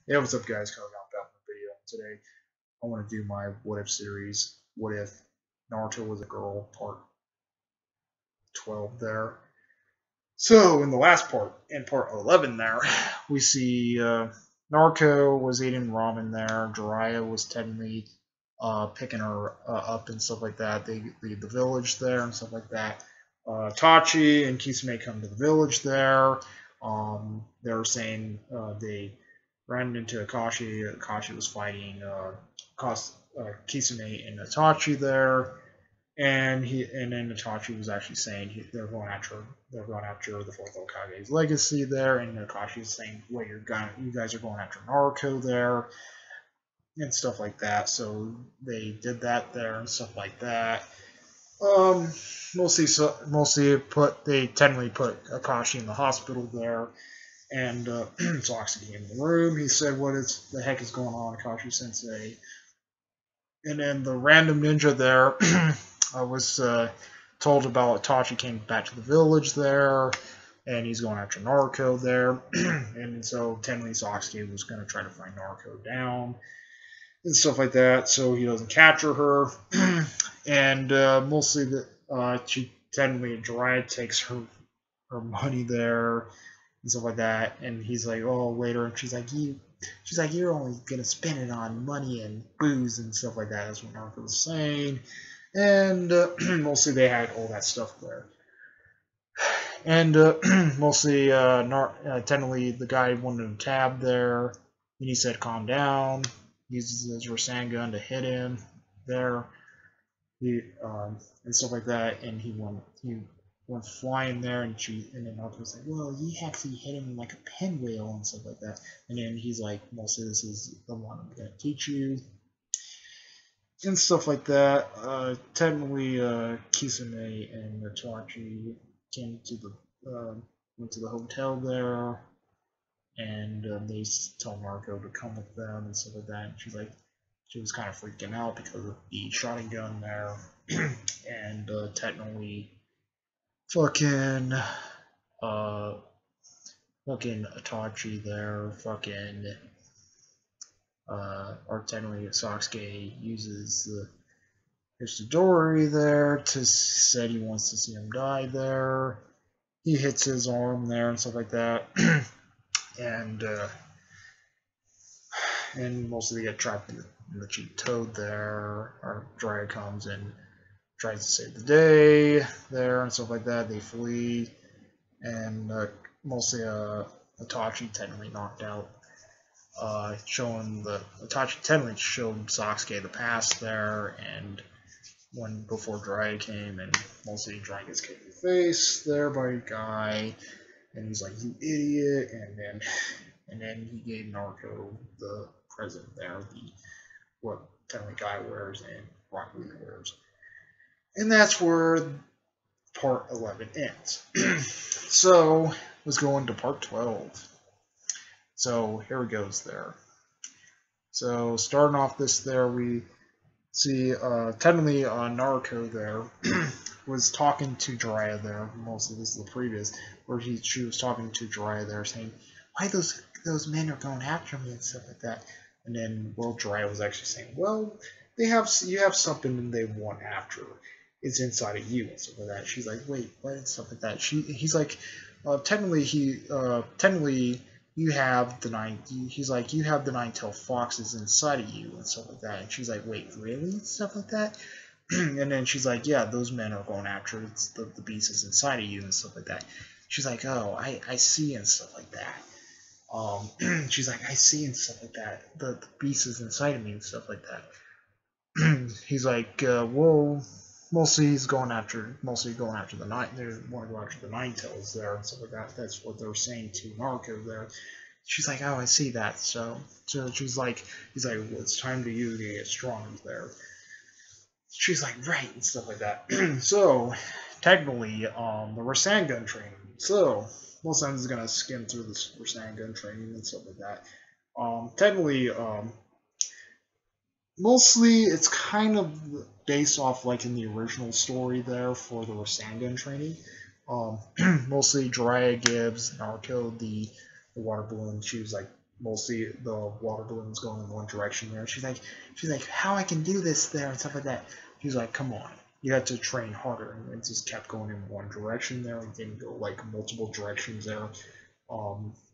Hey, what's up, guys? Coming out back with a video. Today, I want to do my What If series. What if Naruto was a girl, part 12 there. So, in the last part, in part 11 there, we see Naruto was eating ramen there. Jiraiya was technically picking her up and stuff like that. They leave the village there and stuff like that. Tachi and Kisame come to the village there. They're saying they ran into Akashi. Akashi was fighting Kisame and Itachi there, and then Itachi was actually saying they're going after the fourth Hokage's legacy there, and Akashi is saying, "Wait, you guys are going after Naruto there." And stuff like that. So they did that there and stuff like that. Mostly they technically put Akashi in the hospital there, and Zoxy came in the room. He said, "What the heck is going on, Akashi Sensei?" And then the random ninja there was told about Itachi came back to the village there, and he's going after Naruto there, and so technically Zoxy was going to try to find Naruto down and stuff like that, so he doesn't capture her. And mostly she technically Jiraiya takes her money there and stuff like that, and he's like, "Oh, later," and she's like, "You're only gonna spend it on money and booze and stuff like that." That's what Naruto was saying, and mostly they had all that stuff there. And mostly, technically, the guy wanted a tab there, and he said, "Calm down." Uses his Rasengan to hit him there, and stuff like that. And he went flying there, and then Naruto was like, "Well, you actually hit him like a pinwheel and stuff like that." And then he's like, "Mostly, this is the one I'm gonna teach you." And stuff like that. Technically, Kisame and Itachi came to went to the hotel there, and they told Naruto to come with them and stuff like that. And she was kind of freaking out because of the shotgun gun there, and technically, fucking Itachi there, or technically Sasuke uses his Chidori there to said he wants to see him die there. He hits his arm there and stuff like that. And mostly they get trapped in the cheap toad there. Our Jiraiya comes and tries to save the day there and stuff like that. They flee, and mostly Itachi technically knocked out, Itachi technically showed Sasuke the past there, and before Jiraiya came, and mostly Jiraiya gets kicked in the face there by a guy, and he's like, "You idiot," and then he gave Naruto the present there, what technically guy wears and Rock Lee wears. And that's where part 11 ends. So let's go into part 12. So here it goes there. So starting off this there, we see technically Naruto there was talking to Jiraiya there. Mostly this is the previous, where she was talking to Jiraiya there, saying, "Why those men are going after me and stuff like that." And then Jiraiya was actually saying, "Well, you have something they want after. It's inside of you and stuff like that." She's like, "Wait, what?" And stuff like that. He's like, technically you have the nine. He's like, "You have the nine-tailed foxes inside of you and stuff like that." And she's like, "Wait, really?" And stuff like that. And then she's like, "Yeah, those men are going after it. It's the beast is inside of you and stuff like that." She's like, "Oh, I see," and stuff like that. She's like, "I see," and stuff like that. The beast is inside of me and stuff like that. He's like, "Well, mostly going after the nine. They want to go after the nine tails there and stuff like that." That's what they're saying to Naruto there. She's like, "Oh, I see that." So he's like, "Well, it's time to you to get strong there." She's like, "Right," and stuff like that. So technically, the Rasengan training. So most times is gonna skim through this Rasengan training and stuff like that. Technically, mostly it's kind of based off like in the original story there for the Rasengan training. Mostly Jiraiya gives Naruto the water balloon. She was like mostly the water balloon's going in one direction there. She's like, how I can do this there and stuff like that. She's like, come on, you have to train harder, and it just kept going in one direction there. It didn't go like multiple directions there.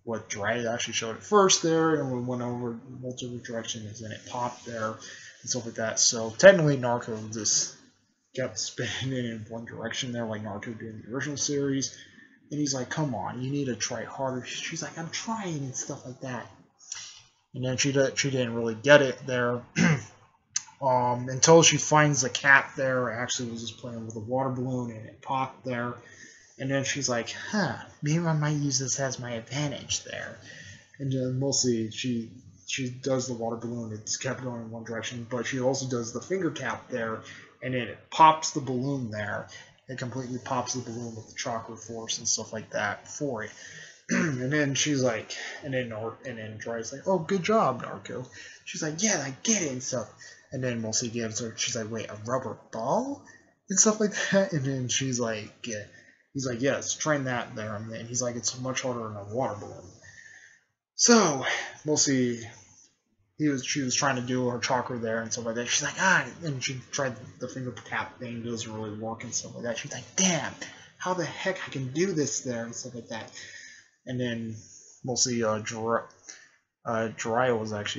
What Dry actually showed it first there, and we went over multiple directions, and it popped there and stuff like that. So technically, Naruto just kept spinning in one direction there, like Naruto did in the original series. And he's like, come on, you need to try harder. She's like, I'm trying and stuff like that. And then she didn't really get it there. Until she finds the cat there. Actually was just playing with a water balloon and it popped there. And then she's like, huh, maybe I might use this as my advantage there. And then mostly she does the water balloon. It's kept going in one direction. But she also does the finger tap there. And then it pops the balloon there. It completely pops the balloon with the chakra force and stuff like that for it. And then she's like, and then Dry's like, oh, good job, Naruto. She's like, yeah, I get it and stuff. And then mostly gives her, she's like, wait, a rubber ball and stuff like that. And then she's like, yeah. He's like, yes, train that there. And then he's like, it's much harder than a water balloon. So mostly she was trying to do her chakra there and stuff like that. She's like, and she tried the finger tap thing, doesn't really work and stuff like that. She's like, damn, how the heck I can do this there and stuff like that. And then mostly Jiraiya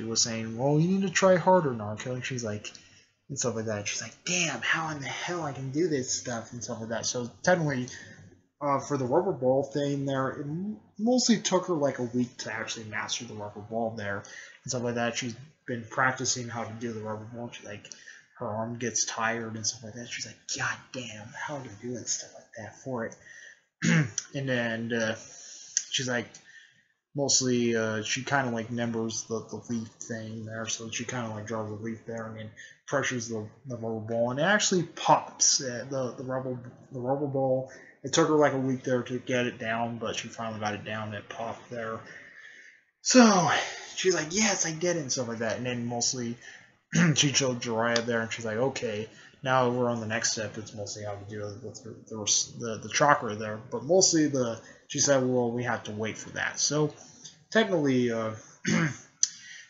was saying, well, you need to try harder, Naruto. And she's like, and stuff like that. She's like, damn, how in the hell I can do this stuff and stuff like that. So technically, for the rubber ball thing there, it mostly took her like a week to actually master the rubber ball there and stuff like that. She's been practicing how to do the rubber ball. She's like, her arm gets tired and stuff like that. She's like, god damn, how do I do it and stuff like that for it. And then she's like, mostly she kind of like numbers the leaf thing there, so she kind of like draws the leaf there and then pressures the rubber ball, and it actually pops. The rubber ball. It took her like a week there to get it down, but she finally got it down. And it popped there. So she's like, yes, I did it and stuff like that. And then mostly she showed Jiraiya there, and she's like, okay, now we're on the next step. It's mostly how to do it with the chakra there, but mostly she said, well, we have to wait for that. So technically,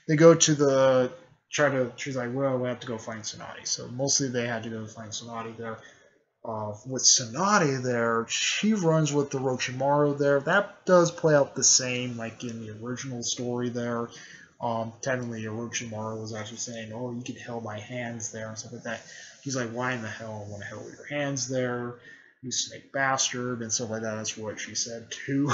they go to she's like, well, we have to go find Tsunade. So mostly they had to go find Tsunade there. With Tsunade there, she runs with the Orochimaru there. That does play out the same like in the original story there. Technically, Orochimaru was actually saying, oh, you can held my hands there and stuff like that. He's like, why in the hell I want to hold your hands there, you snake bastard, and stuff like that. That's what she said to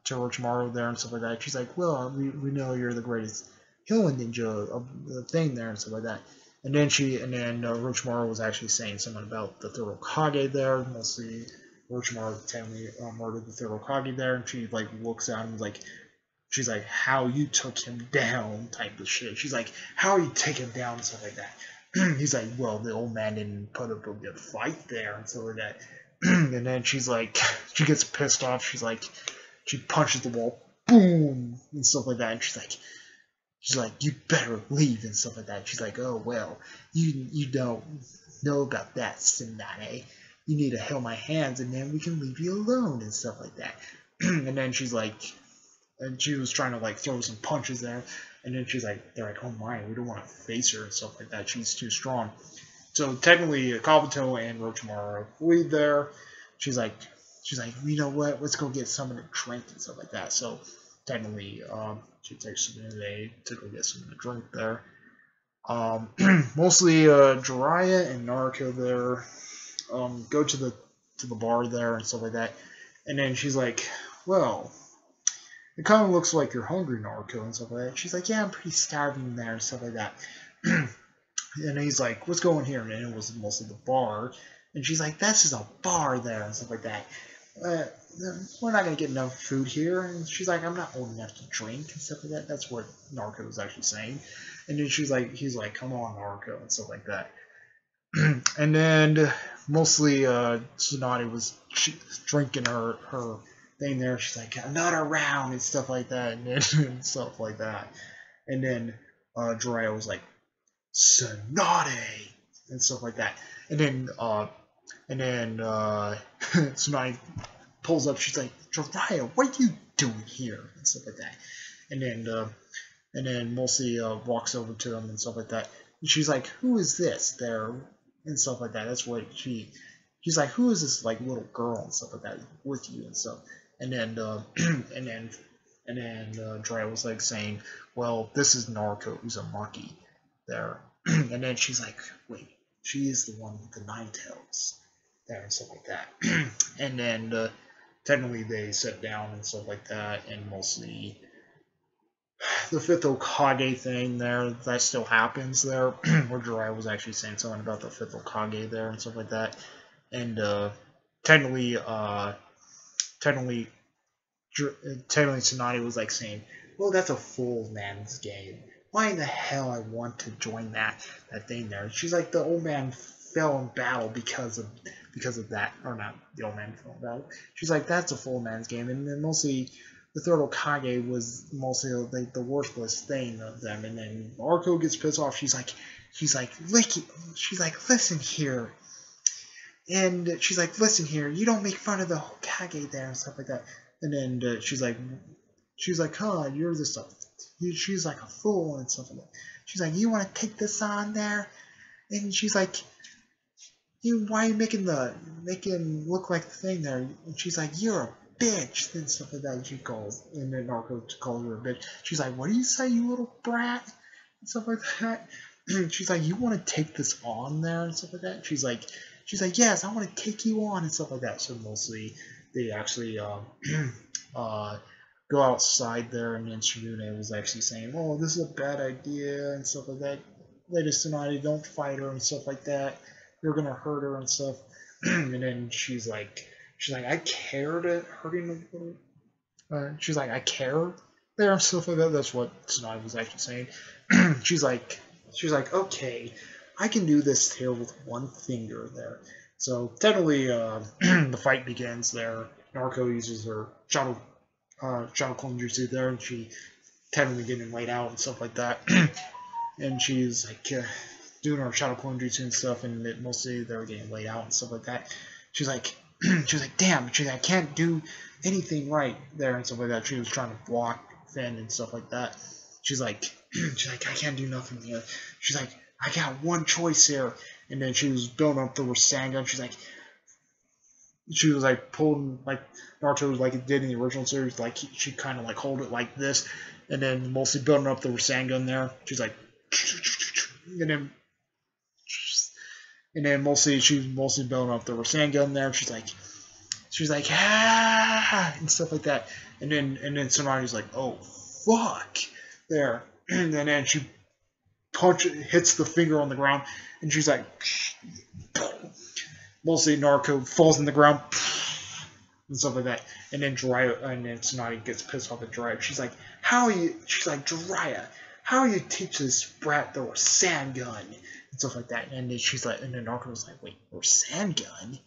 Orochimaru there and stuff like that. She's like, well, we know you're the greatest healing ninja of the thing there and stuff like that. And then Orochimaru was actually saying something about the third Hokage there. Mostly Orochimaru technically murdered the third Hokage there, and she like looks at him like, she's like, how you took him down type of shit. She's like, how you take him down and stuff like that. He's like, well, the old man didn't put up a good fight there and stuff like that. And then she's like, she gets pissed off. She's like, she punches the wall, boom, and stuff like that. And she's like, you better leave and stuff like that. She's like, oh, well, you don't know about that, Tsunade. You need to hold my hands and then we can leave you alone and stuff like that. And then she's like, and she was trying to like throw some punches there. And then they're like, oh my, we don't want to face her and stuff like that. She's too strong. So technically, Kabuto and Orochimaru leave there. She's like, you know what? Let's go get someone to drink and stuff like that. So technically, she takes Tsunade to go get someone to drink there. Mostly Jiraiya and Naruto there go to the bar there and stuff like that. And then she's like, well, it kind of looks like you're hungry, Naruto, and stuff like that. She's like, yeah, I'm pretty starving there and stuff like that. And he's like, what's going here? And it was mostly the bar. And she's like, this is a bar there and stuff like that. We're not going to get enough food here. And she's like, I'm not old enough to drink and stuff like that. That's what Naruto was actually saying. And then he's like, come on, Naruto, and stuff like that. And then mostly Tsunade was drinking her thing there. She's like, another round and stuff like that, and stuff like that. And then Jiraiya was like, Tsunade and stuff like that. And then Tsunade pulls up. She's like, Jiraiya, what are you doing here and stuff like that. And then Mostly walks over to him and stuff like that. And she's like, who is this there and stuff like that. That's what she's like, who is this like little girl and stuff like that with you and stuff. And then Drea was like saying, well, this is Naruto, who's a monkey there. And then she's like, wait, she is the one with the nine tails there and stuff like that. And then technically they sit down and stuff like that, and mostly the fifth Hokage thing there, that still happens there, where Jiraiya was actually saying something about the fifth Hokage there and stuff like that. And technically Tsunade was like saying, well, that's a fool man's game. Why in the hell I want to join that thing there? She's like, the old man fell in battle because of that, or not the old man fell in battle. She's like, that's a fool man's game. And then mostly the third Hokage was mostly like the worthless thing of them. And then Naruto gets pissed off. She's like, listen here. And she's like, listen here, you don't make fun of the Hokage there and stuff like that. And then she's like, huh, you're this stuff. She's like a fool and stuff like that. She's like, you want to take this on there? And she's like, why are you making look like the thing there? And she's like, you're a bitch and stuff like that. And then Naruto calls her a bitch. She's like, what do you say, you little brat? And stuff like that. She's like, you want to take this on there and stuff like that? She's like, yes, I want to take you on and stuff like that. So mostly they actually go outside there, and then Tsunade was actually saying, oh, this is a bad idea and stuff like that. Lady Tsunade, don't fight her and stuff like that. You're gonna hurt her and stuff. And then she's like, I cared at hurting the she's like, I care there and stuff like that. That's what Tsunade was actually saying. she's like, okay, I can do this here with one finger there. So technically, the fight begins there. Naruto uses her Shadow Clone Jutsu there, and she technically getting laid out and stuff like that. And she's like doing her Shadow Clone Jutsu and stuff, and mostly they're getting laid out and stuff like that. She's like, damn, I can't do anything right there and stuff like that. She was trying to block Finn and stuff like that. She's like, I can't do nothing here. She's like, I got one choice here. And then she was building up the Rasengan. She was like pulling, like Naruto was like it did in the original series, like she kind of like hold it like this, and then mostly building up the Rasengan there. She's like, and then mostly she's mostly building up the Rasengan there. She's like ah and stuff like that. And then Tsunade's like, oh fuck there, and then she hits the finger on the ground, and she's like, mostly Naruto falls in the ground and stuff like that. And then Tsunade gets pissed off at Jiraiya. She's like, Jiraiya, how you teach this brat the Rasengan and stuff like that. And then Naruto's like, wait, Rasengan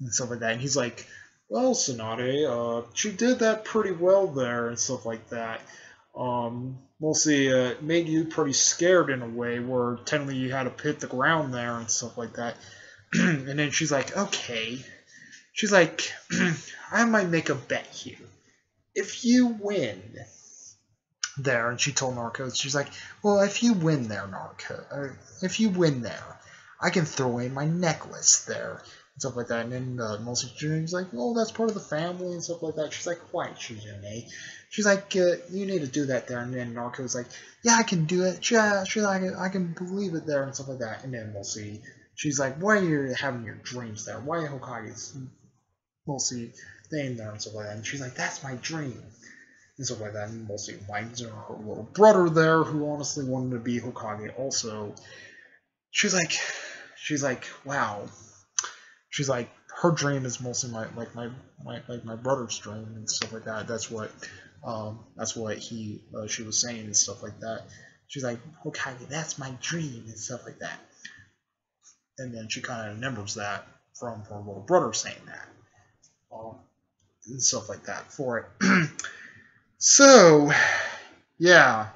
and stuff like that. And he's like, well, Tsunade, she did that pretty well there and stuff like that. Mostly made you pretty scared in a way, where technically you had to hit the ground there and stuff like that. And then she's like, okay. She's like, I might make a bet here. If you win there, and she told Naruto, she's like, well, if you win there, Naruto, if you win there, I can throw in my necklace there and stuff like that. And then mostly June's like, oh, that's part of the family and stuff like that. She's like, why, Shizune? She's like, you need to do that there. And then Naruto's like, yeah, I can do it. Yeah, she's like, I can believe it there and stuff like that. And then mostly she's like, why are you having your dreams there? Why Hokage's mostly thing there and stuff like that? And she's like, that's my dream and stuff like that. And mostly reminds her of her little brother there, who honestly wanted to be Hokage also. She's like, wow. She's like, her dream is mostly my brother's dream and stuff like that. That's what she was saying and stuff like that. She's like, Hokage, that's my dream and stuff like that. And then she kind of remembers that from her little brother saying that. And stuff like that for it. So, yeah.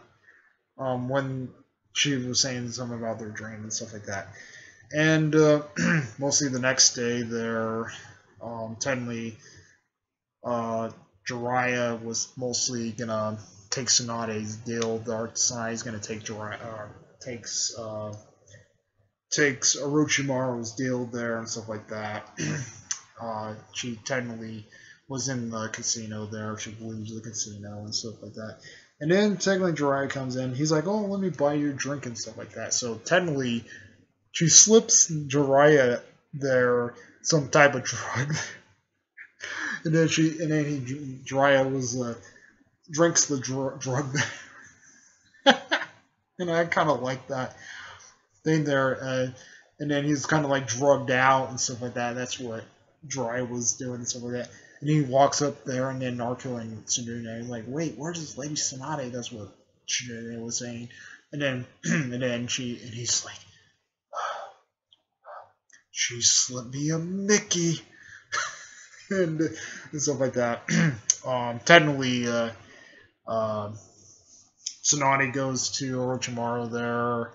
When she was saying something about their dream and stuff like that. And mostly the next day, they're technically Jiraiya was mostly gonna take Tsunade's deal. Tsunade's gonna take takes Orochimaru's deal there and stuff like that. She technically was in the casino there. She believes the casino and stuff like that. And then technically Jiraiya comes in. He's like, "Oh, let me buy you a drink and stuff like that." So technically, she slips Jiraiya there some type of drug, and then Jiraiya was drinks the drug, and I kind of like that thing there. And then he's kind of like drugged out and stuff like that. That's what Jiraiya was doing and stuff like that. And he walks up there, and then Naruto and Tsunade are like, "Wait, where's this Lady Tsunade?" That's what Tsunade was saying. And then he's like, "She slipped me a Mickey," and stuff like that. Technically, Tsunade goes to Orochimaru there.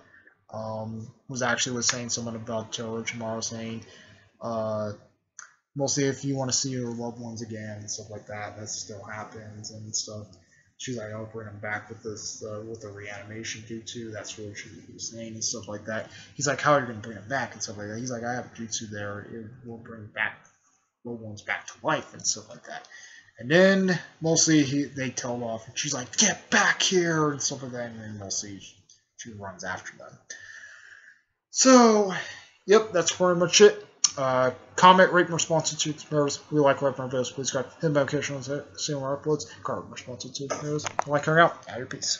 Was saying something about Orochimaru saying, mostly if you want to see your loved ones again and stuff like that, that still happens and stuff. She's like, "I'll bring him back with this, with the reanimation jutsu." That's what she was saying and stuff like that. He's like, "How are you going to bring him back?" and stuff like that. He's like, "I have a jutsu there. It will bring back loved ones back to life and stuff like that." And then mostly they tell him off, and she's like, "Get back here!" and stuff like that. And then mostly she runs after them. So, yep, that's pretty much it. Comment, rate, and respond to videos. We like our videos. Please subscribe. Hit the notification on see more uploads. Comment, respond to videos. Like, hang out. Out your peace.